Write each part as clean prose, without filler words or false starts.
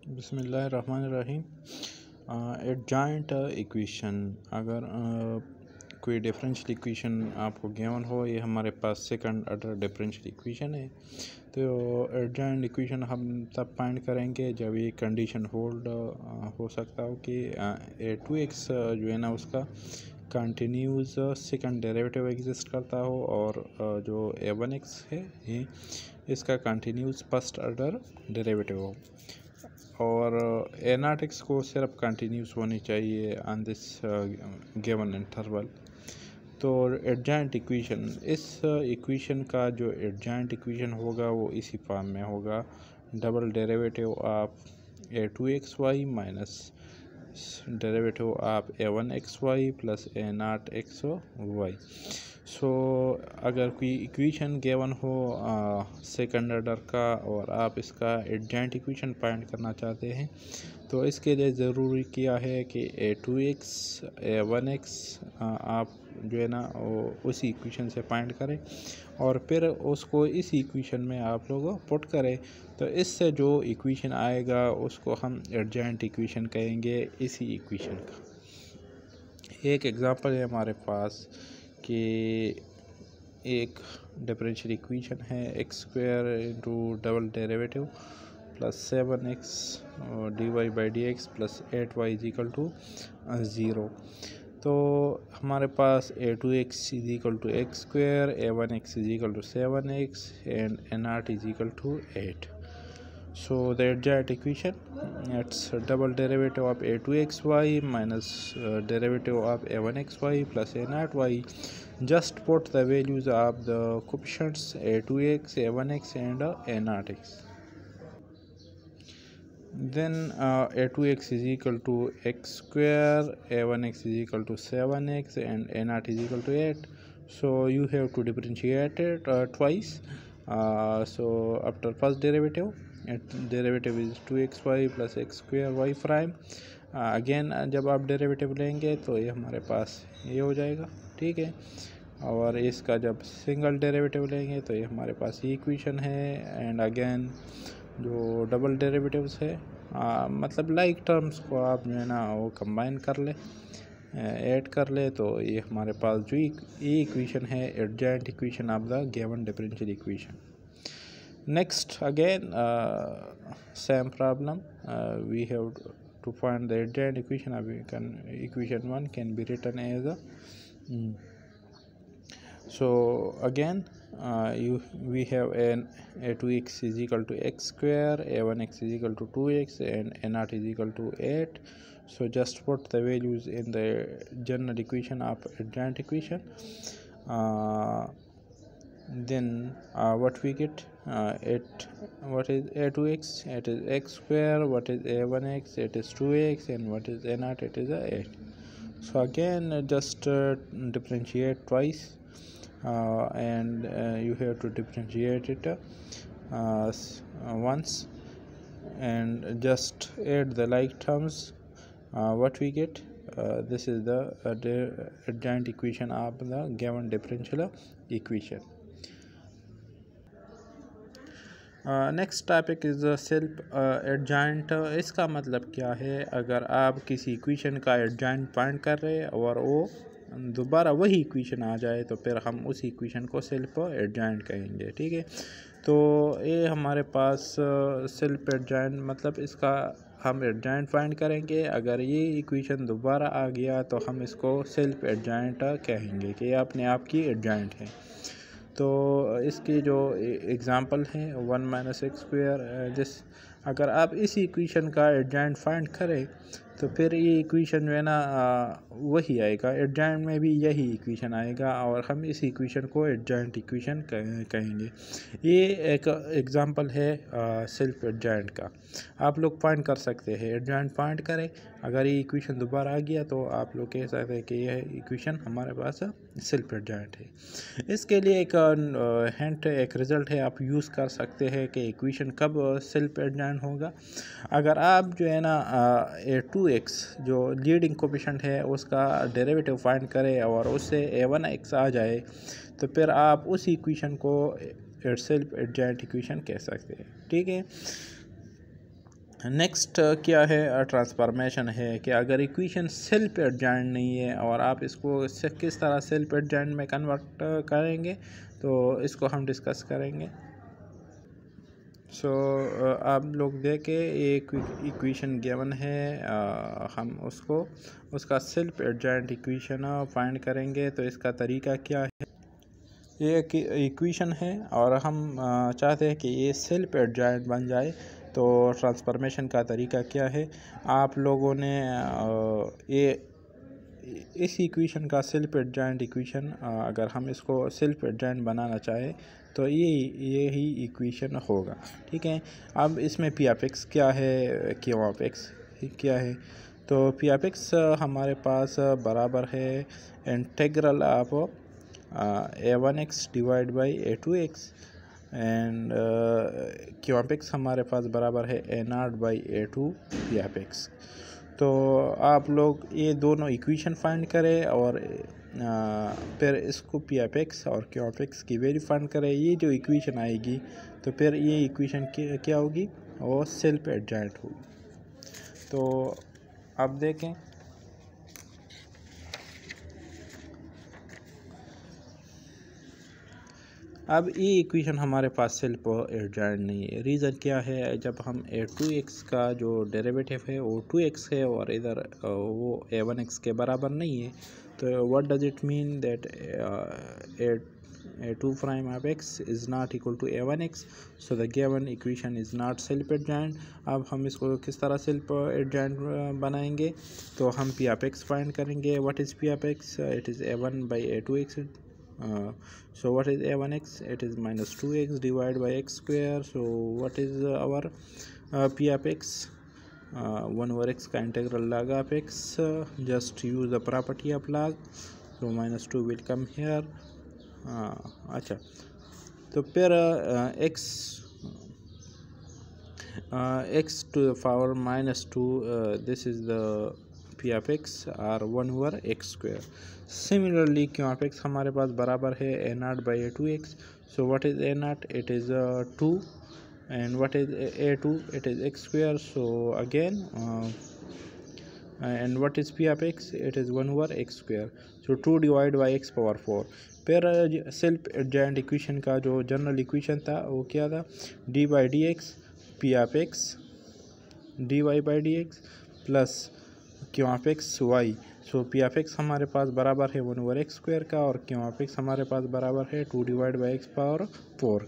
बिस्मिल्लाहिर्रहमानिर्रहीम। Adjoint equation, अगर कोई डिफरेंशियल इक्वेशन आपको गिवन हो, ये हमारे पास सेकंड ऑर्डर डिफरेंशियल इक्वेशन है। तो एडजॉइंट इक्वेशन हम तब फाइंड करेंगे जब ये कंडीशन होल्ड हो सकता हो कि a2x जो है ना उसका कंटिन्यूस सेकंड डेरिवेटिव एग्जिस्ट करता हो, और जो a1x है ये इसका कंटिन्यूस फर्स्ट ऑर्डर डेरिवेटिव हो, और एनाटिक्स को सिर्फ कंटिन्यूस होनी चाहिए ऑन दिस गिवन इंटरवल। तो एडजॉइंट इक्वेशन, इस इक्वेशन का जो एडजॉइंट इक्वेशन होगा वो इसी फॉर्म में होगा, double derivative of a2xy minus derivative of a1xy plus a0xy। सो अगर कोई इक्वेशन गिवन हो सेकंड ऑर्डर का और आप इसका एडजॉइंट इक्वेशन फाइंड करना चाहते हैं, तो इसके लिए ज़रूरी क्या है कि a2x a1x आप जो है ना उसी इक्वेशन से फाइंड करें और फिर उसको इस इक्वेशन में आप लोग पुट करें। तो इससे जो इक्वेशन आएगा उसको हम एडजॉइंट इक्वेशन कहेंगे इसी इक्वेशन का। एक एग्जांपल है हमारे पास कि एक डिफरेंशियल इक्वेशन है x² into double derivative plus 7x dy/dx plus 8y is equal to 0। तो हमारे पास a2x is equal to x², a1x is equal to 7x and a0 is equal to 8। So the adjoint equation, it's double derivative of a2xy minus derivative of a1xy plus a0y. Just put the values of the coefficients a2x, a1x and a0x. Then a2x is equal to x², a1x is equal to 7x and a0 is equal to 8. So you have to differentiate it twice. So after first derivative, derivative is 2xy plus x² y prime. Again जब आप derivative लेंगे तो ये हमारे पास ये हो जाएगा, ठीक है। और इसका जब सिंगल डेरिवेटिव लेंगे तो ये हमारे पास ये इक्वेशन है। एंड अगेन जो डबल डेरिवेटिव्स है मतलब लाइक टर्म्स को आप जो है ना वो कंबाइन कर ले, ऐड कर ले, तो ये हमारे पास जो ये इक्वेशन है adjoint equation of the given differential equation. Next again same problem, we have to find the adjoint equation. Equation 1 can be written as a so again we have an a2x is equal to x², a1x is equal to 2x and a0 is equal to 8. So just put the values in the general equation of adjoint equation. Then what we get, what is a2x, it is x², what is a1x, it is 2x, and what is a0, it is 8. So again just differentiate twice, and you have to differentiate it once and just add the like terms. What we get, this is the adjoint equation of the given differential equation. Next topic is self adjoint. इसका मतलब क्या है, अगर आप किसी equation का adjoint find कर रहे हैं और वो दोबारा वही इक्वेशन आ जाए तो फिर हम उस इक्वेशन को सेल्फ एडजॉइंट कहेंगे, ठीक है। तो ये हमारे पास सेल्फ एडजॉइंट मतलब इसका हम एडजॉइंट फाइंड करेंगे। अगर ये इक्वेशन दोबारा आ गया तो हम इसको सेल्फ एडजॉइंट कहेंगे कि अपने आप की एडजॉइंट है। तो इसकी जो एग्ज़ाम्पल है 1 - x², जिस अगर आप इसी इक्वेशन का एडजॉइंट फाइंड करें तो फिर ये इक्वेशन जो है ना वही आएगा, एडजॉइंट में भी यही इक्वेशन आएगा और हम इस इक्वेशन को एडजॉइंट इक्वेशन कहेंगे। ये एक एग्ज़ाम्पल है सेल्फ एडजॉइंट का। आप लोग फाइंड कर सकते हैं, एडजॉइंट फाइंड करें, अगर ये इक्वेशन दोबारा आ गया तो आप लोग कह सकते हैं कि यह इक्वेशन हमारे पास सेल्फ एडजॉइंट है। इसके लिए एक हिंट, एक रिज़ल्ट है, आप यूज़ कर सकते हैं कि इक्वेशन कब सेल्फ एडजॉइंट होगा। अगर आप जो है ना a2x जो लीडिंग कोफिशिएंट है उसका डेरिवेटिव फाइंड करें और उससे a1x आ जाए तो फिर आप उस इक्वेशन को सेल्फ एडजॉइंट इक्वेशन कह सकते हैं, ठीक है। नेक्स्ट क्या है, ट्रांसफॉर्मेशन है कि अगर इक्वेशन सेल्फ एडजॉइंट नहीं है और आप इसको किस तरह सेल्फ एडजॉइंट में कन्वर्ट करेंगे, तो इसको हम डिस्कस करेंगे। आप लोग देखें, एक इक्वेशन गिवन है, हम उसका सेल्फ एडजॉइंट इक्वेशन फाइंड करेंगे। तो इसका तरीका क्या है, ये एक इक्वेशन है और हम चाहते हैं कि ये सेल्फ एडजॉइंट बन जाए। तो ट्रांसफॉर्मेशन का तरीका क्या है, आप लोगों ने ये इस इक्वेशन का सेल्फ एडजॉइंट इक्वेशन, अगर हम इसको सेल्फ एडजॉइंट बनाना चाहें तो ये ही इक्वेशन होगा। ठीक है, अब इसमें पी ऑफ एक्स क्या है, क्यू ऑफ एक्स क्या है। तो पी ऑफ एक्स हमारे पास बराबर है integral of a1x divide by a2x, and Q of x हमारे पास बराबर है a0 by a2 P of x. तो आप लोग ये दोनों इक्वेशन फाइंड करें और फिर इसको पी ऑफ एक्स और क्यू ऑफ एक्स की वैल्यू फाइंड करें। ये जो इक्वेशन आएगी तो फिर ये इक्वेशन क्या होगी, वो सेल्फ एडजॉइंट होगी। तो अब देखें, अब ये इक्वेशन हमारे पास सेल्फ एडजॉइंट नहीं है। रीज़न क्या है, जब हम a2x का जो डेरिवेटिव है वो 2x है और इधर वो a1x के बराबर नहीं है। तो what does it mean that a2 prime of x is not equal to a1x, so the given equation is not self adjoint। अब हम इसको किस तरह सेल्फ एडजॉइंट बनाएंगे, तो हम p of x फाइंड करेंगे। What is p of x, it is a1 by a2x। So what is a1x, it is minus 2x divided by x square। So what is our p of x, 1 over x का integral log of x, just use the property of log, so minus 2 will come here। अच्छा, तो फिर x to the power minus 2, this is the p of x or 1 over x square। Similarly q of x हमारे पास बराबर है a0 by a2x। So what is a0, it is 2, and what is a2, it is x square। So again and what is p of x, it is 1 over x square। So 2 divided by x power 4। फिर self adjoint equation का जो general equation था वो क्या था, d by d x p of x d y by d x plus q of x y. So p of x हमारे पास बराबर है 1 ओवर एक्स स्क्वायर का और क्यू ऑफ एक्स हमारे पास बराबर है 2 डिवाइड बाई एक्स पावर 4।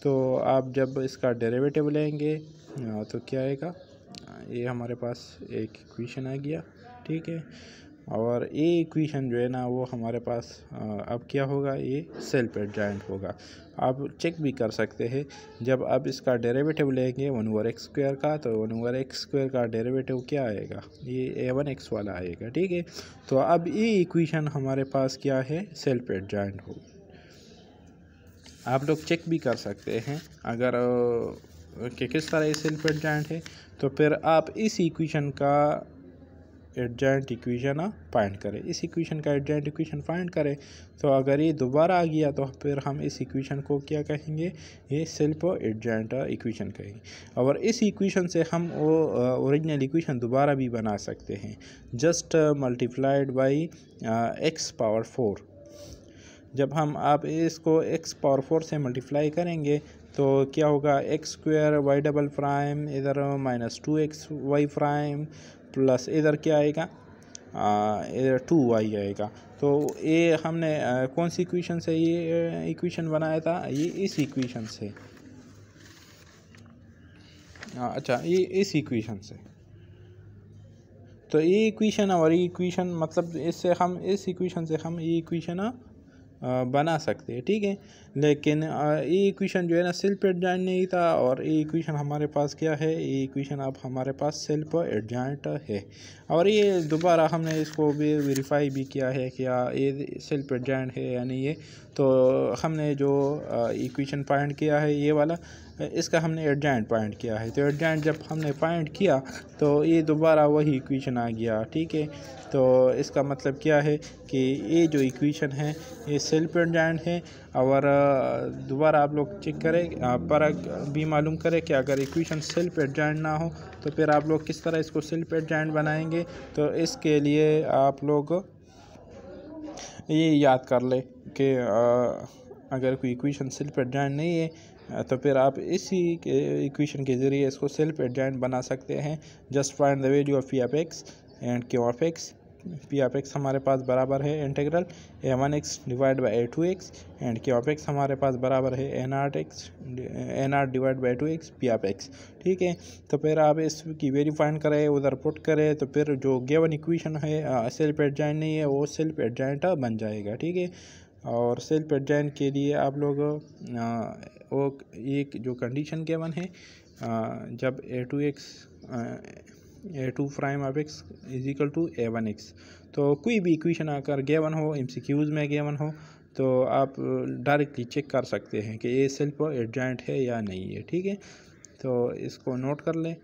तो आप जब इसका डेरिवेटिव लेंगे तो क्या आएगा, ये हमारे पास एक इक्वेशन आ गया। ठीक है, और ये इक्वेशन जो है ना वो हमारे पास अब क्या होगा, ये सेल्फ एडजॉइंट होगा। आप चेक भी कर सकते हैं, जब आप इसका डेरिवेटिव लेंगे 1 ओवर एक्स स्क्वायर का, तो 1 ओवर एक्स स्क्वायर का डेरिवेटिव क्या आएगा, ये a1x वाला आएगा। ठीक है, तो अब ये इक्वेशन हमारे पास क्या है, सेल्फ एडजॉइंट हो। आप लोग चेक भी कर सकते हैं अगर कि किस तरह ये सेल्फ एडजॉइंट है। तो फिर आप इस इक्वेशन का एडजॉइंट इक्वेशन फाइंड करें, इस इक्वेशन का एडजॉइंट इक्वेशन फाइंड करें। तो अगर ये दोबारा आ गया तो फिर हम इस इक्वेशन को क्या कहेंगे, ये सेल्फ एडजॉइंट इक्वेशन कहेंगे। और इस इक्वेशन से हम वो ओरिजिनल इक्वेशन दोबारा भी बना सकते हैं, just multiplied by x power 4। जब हम आप इसको एक्स पावर 4 से मल्टीप्लाई करेंगे तो क्या होगा, x square y double prime, इधर minus 2x y prime plus इधर क्या आएगा, इधर 2y आएगा। तो ये हमने कौन सी इक्वेशन से ये इक्वेशन बनाया था, ये इस इक्वेशन से, अच्छा ये इस इक्वेशन से। तो ये इक्वेशन और ये इक्वेशन मतलब इससे हम इस इक्वेशन से हम ये इक्वेशन बना सकते हैं। ठीक है, लेकिन ये इक्वेशन जो है ना सेल्फ एडजॉइंट नहीं था और ये इक्वेशन हमारे पास क्या है, ये इक्वेशन अब हमारे पास सेल्फ एडजॉइंट है। और ये दोबारा हमने इसको भी वेरीफाई भी किया है कि ये सेल्फ एडजॉइंट है या नहीं है। तो हमने जो इक्वेशन फाइंड किया है ये वाला, इसका हमने एडजॉइंट पॉइंट किया है। तो एडजॉइंट जब हमने पॉइंट किया तो ये दोबारा वही इक्वेशन आ गया, ठीक है। तो इसका मतलब क्या है कि ये जो इक्वेशन है ये सेल्फ एडजॉइंट है। और दोबारा आप लोग चेक करें, पर भी मालूम करें कि अगर इक्वेशन सेल्फ एडजॉइंट ना हो तो फिर आप लोग किस तरह इसको सेल्फ एडजॉइंट बनाएंगे। तो इसके लिए आप लोग ये याद कर ले कि अगर कोई इक्वेशन सेल्फ एडजॉइंट नहीं है तो फिर आप इसी इक्वेशन के ज़रिए इसको सेल्फ एडजॉइंट बना सकते हैं। Just find the value of P of x and Q of x. P of x हमारे पास बराबर है integral a1x divide by a2x and Q of x हमारे पास बराबर है a0 divide by 2x P of x, ठीक है। तो फिर आप इसकी वैल्यू फाइंड करें, उधर पुट करें, तो फिर जो गिवन इक्वेशन है सेल्फ एडजॉइंट नहीं है वो सेल्फ एडजॉइंट बन जाएगा, ठीक है। और सेल्फ एडजॉइंट के लिए आप लोग वो एक जो कंडीशन गिवन है, जब a2 prime of x is equal to a1x, तो कोई भी इक्वेशन अगर गिवन हो, MCQs में गिवन हो, तो आप डायरेक्टली चेक कर सकते हैं कि ये सेल्फ एडजॉइंट है या नहीं है, ठीक है। तो इसको नोट कर लें।